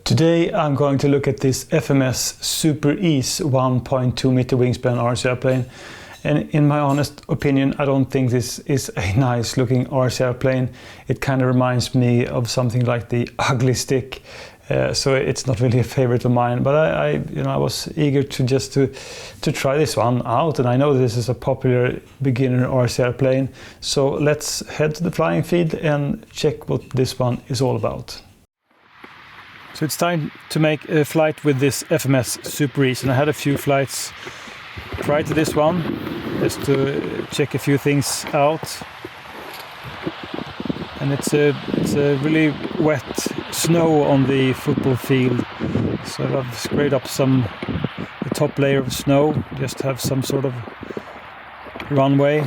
Today I'm going to look at this FMS Super EZ 1.2 meter wingspan RC airplane, and in my honest opinion I don't think this is a nice looking RC airplane. It kind of reminds me of something like the Ugly Stick, so it's not really a favorite of mine, but I was eager to try this one out, and I know this is a popular beginner RC airplane, so let's head to the flying field and check what this one is all about. So it's time to make a flight with this FMS Super EZ, and I had a few flights prior to this one just to check a few things out. And it's a really wet snow on the football field, so I've scraped up the top layer of snow just to have some sort of runway.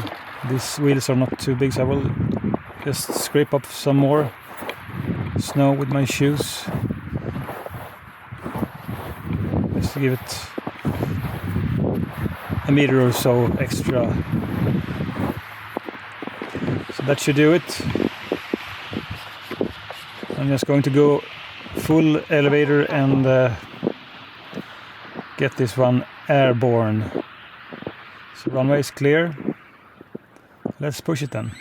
These wheels are not too big, so I will just scrape up some more snow with my shoes, just to give it a meter or so extra. So that should do it. I'm just going to go full elevator and get this one airborne. So runway is clear. Let's push it then.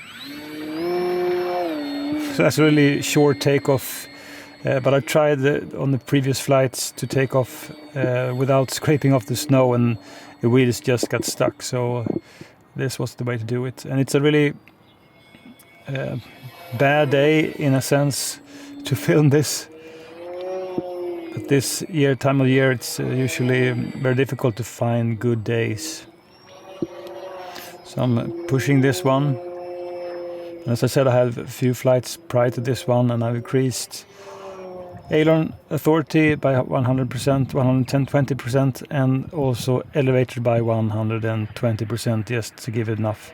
So that's a really short takeoff, but I tried on the previous flights to take off without scraping off the snow, and the wheels just got stuck. So this was the way to do it, and it's a really bad day in a sense to film this. But this time of year, it's usually very difficult to find good days. So I'm pushing this one. As I said, I have a few flights prior to this one, and I've increased aileron authority by 100%, 120%, and also elevator by 120%, just to give it enough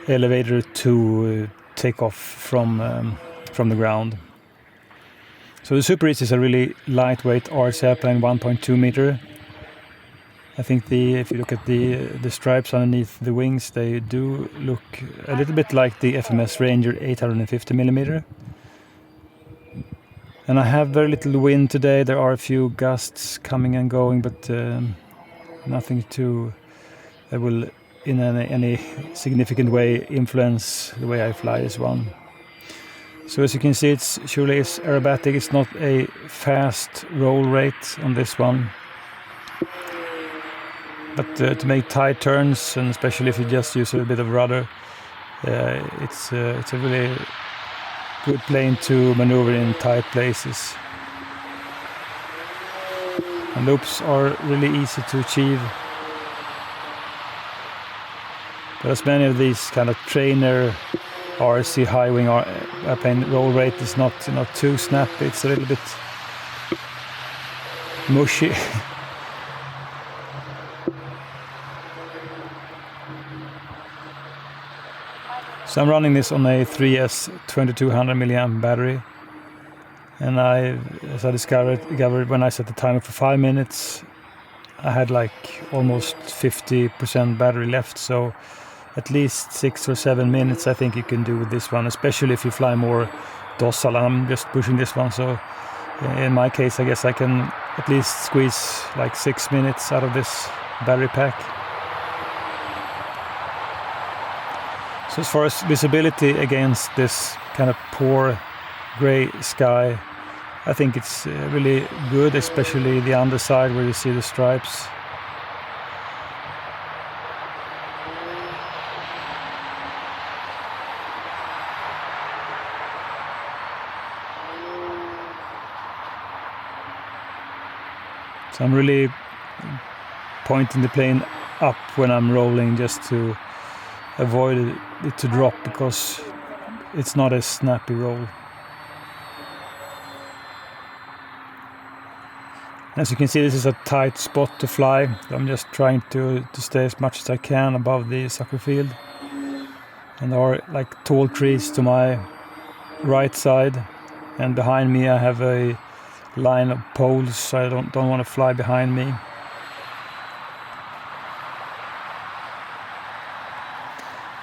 elevator to take off from the ground. So the Super EZ is a really lightweight RC airplane, 1.2 meter. I think if you look at the stripes underneath the wings, they do look a little bit like the FMS Ranger 850 millimeter. And I have very little wind today. There are a few gusts coming and going, but nothing that will in any significant way influence the way I fly this one. So as you can see, it's surely is aerobatic. It's not a fast roll rate on this one, but to make tight turns, and especially if you just use a little bit of rudder, it's a really good plane to maneuver in tight places. And loops are really easy to achieve. But as many of these kind of trainer RC high wing airplane, roll rate is not too snappy. It's a little bit mushy. So I'm running this on a 3S 2200 milliamp battery, and as I discovered when I set the timer for 5 minutes, I had like almost 50% battery left. So at least 6 or 7 minutes I think you can do with this one, especially if you fly more docile. I'm just pushing this one, so in my case I guess I can at least squeeze like 6 minutes out of this battery pack. So as far as visibility against this kind of poor gray sky, I think it's really good, especially the underside where you see the stripes. So I'm really pointing the plane up when I'm rolling, just to avoid it to drop, because it's not a snappy roll. As you can see, this is a tight spot to fly. I'm just trying to stay as much as I can above the soccer field. And there are like tall trees to my right side, and behind me I have a line of poles, so I don't want to fly behind me.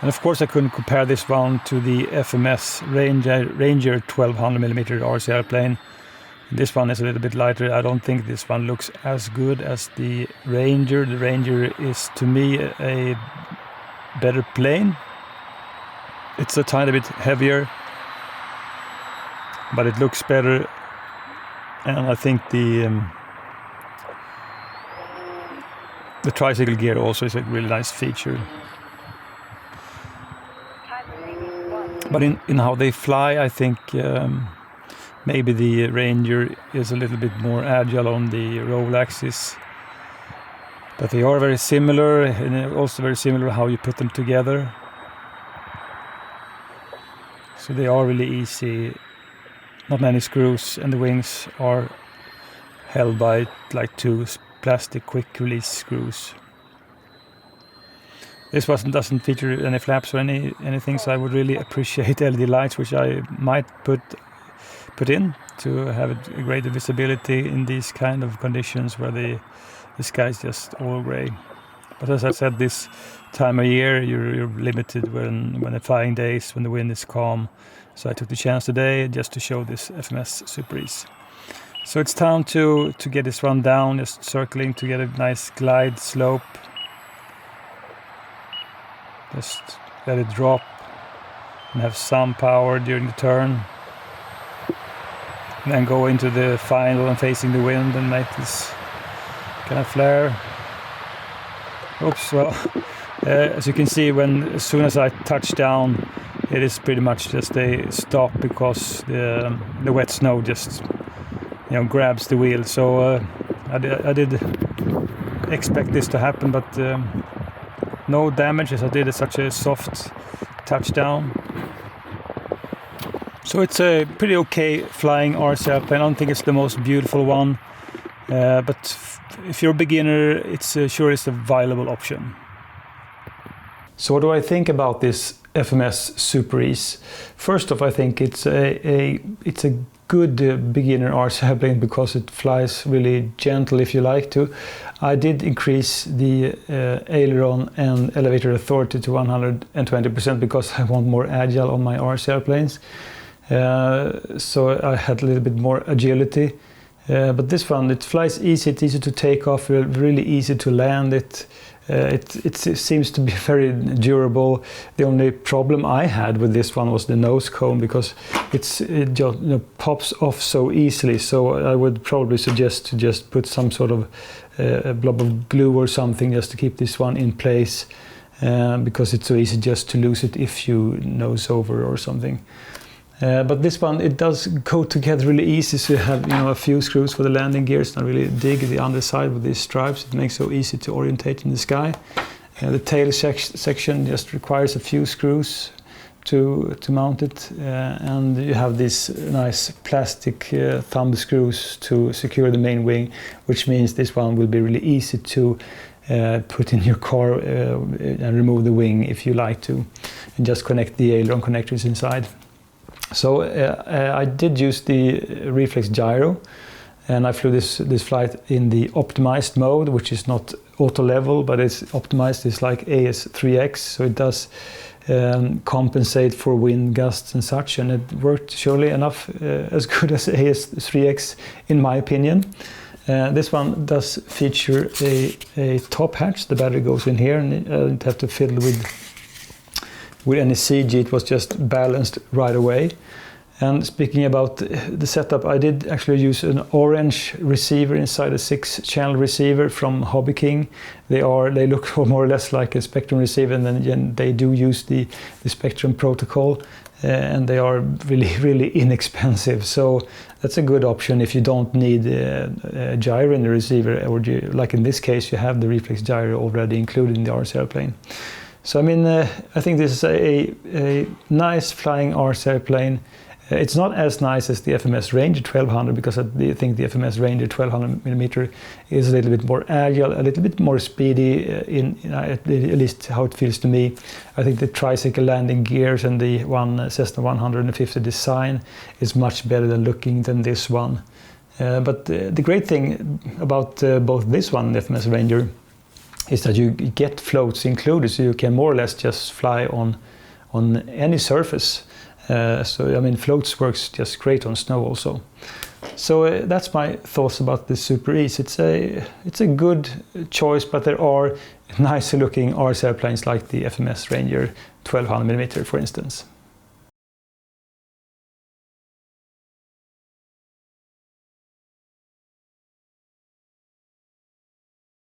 And of course I couldn't compare this one to the FMS Ranger 1200mm RC airplane. This one is a little bit lighter. I don't think this one looks as good as the Ranger. The Ranger is, to me, a better plane. It's a tiny bit heavier, but it looks better. And I think the tricycle gear also is a really nice feature. But in how they fly, I think maybe the Ranger is a little bit more agile on the roll axis. But they are very similar, and also very similar how you put them together. So they are really easy, not many screws, and the wings are held by like 2 plastic quick release screws. This doesn't feature any flaps or anything, so I would really appreciate LED lights, which I might put in to have a greater visibility in these kind of conditions where the sky is just all gray. But as I said, this time of year you're limited when the flying days, when the wind is calm. So I took the chance today just to show this FMS Super EZ. So it's time to get this one down, just circling to get a nice glide slope. Just let it drop and have some power during the turn. And then go into the final and facing the wind and make this kind of flare. Oops, well, as you can see, as soon as I touch down, it is pretty much just a stop because the wet snow just grabs the wheel. So I did expect this to happen, but no damage as I did such a soft touchdown. So it's a pretty okay flying RC airplane. I don't think it's the most beautiful one, but if you're a beginner, it's sure is a viable option. So what do I think about this FMS Super EZ? First off, I think it's a good beginner RC airplane because it flies really gentle if you like to. I did increase the aileron and elevator authority to 120% because I want more agile on my RC airplanes. So I had a little bit more agility. But this one, it flies easy, it's easy to take off, really easy to land it. It seems to be very durable. The only problem I had with this one was the nose cone because it just pops off so easily. So I would probably suggest to just put some sort of a blob of glue or something just to keep this one in place because it's so easy just to lose it if you nose over or something. But this one, it does go together really easy, so you have a few screws for the landing gears and really dig the underside with these stripes. It makes it so easy to orientate in the sky. The tail section just requires a few screws to mount it, and you have these nice plastic thumb screws to secure the main wing, which means this one will be really easy to put in your car and remove the wing if you like to, and just connect the aileron connectors inside. So I did use the Reflex Gyro, and I flew this flight in the optimized mode, which is not auto level, but it's optimized. It's like AS3X, so it does compensate for wind gusts and such, and it worked surely enough as good as AS3X in my opinion. This one does feature a top hatch. The battery goes in here, and I didn't have to fiddle with any CG. It was just balanced right away. And speaking about the setup, I did actually use an orange receiver inside a 6-channel receiver from Hobby King. They look more or less like a Spektrum receiver, and then again, they do use the Spektrum protocol, and they are really inexpensive. So that's a good option if you don't need a gyro in the receiver, or like in this case, you have the Reflex Gyro already included in the RC airplane. So I mean, I think this is a nice flying RC airplane. It's not as nice as the FMS Ranger 1200 because I think the FMS Ranger 1200mm is a little bit more agile, a little bit more speedy, at least how it feels to me. I think the tricycle landing gears and the Cessna 150 design is much better looking than this one. But the great thing about both this one and the FMS Ranger is that you get floats included, so you can more or less just fly on any surface. So I mean, floats works just great on snow also. So that's my thoughts about the Super EZ. It's a good choice, but there are nicer looking RC airplanes like the FMS Ranger 1200mm, for instance.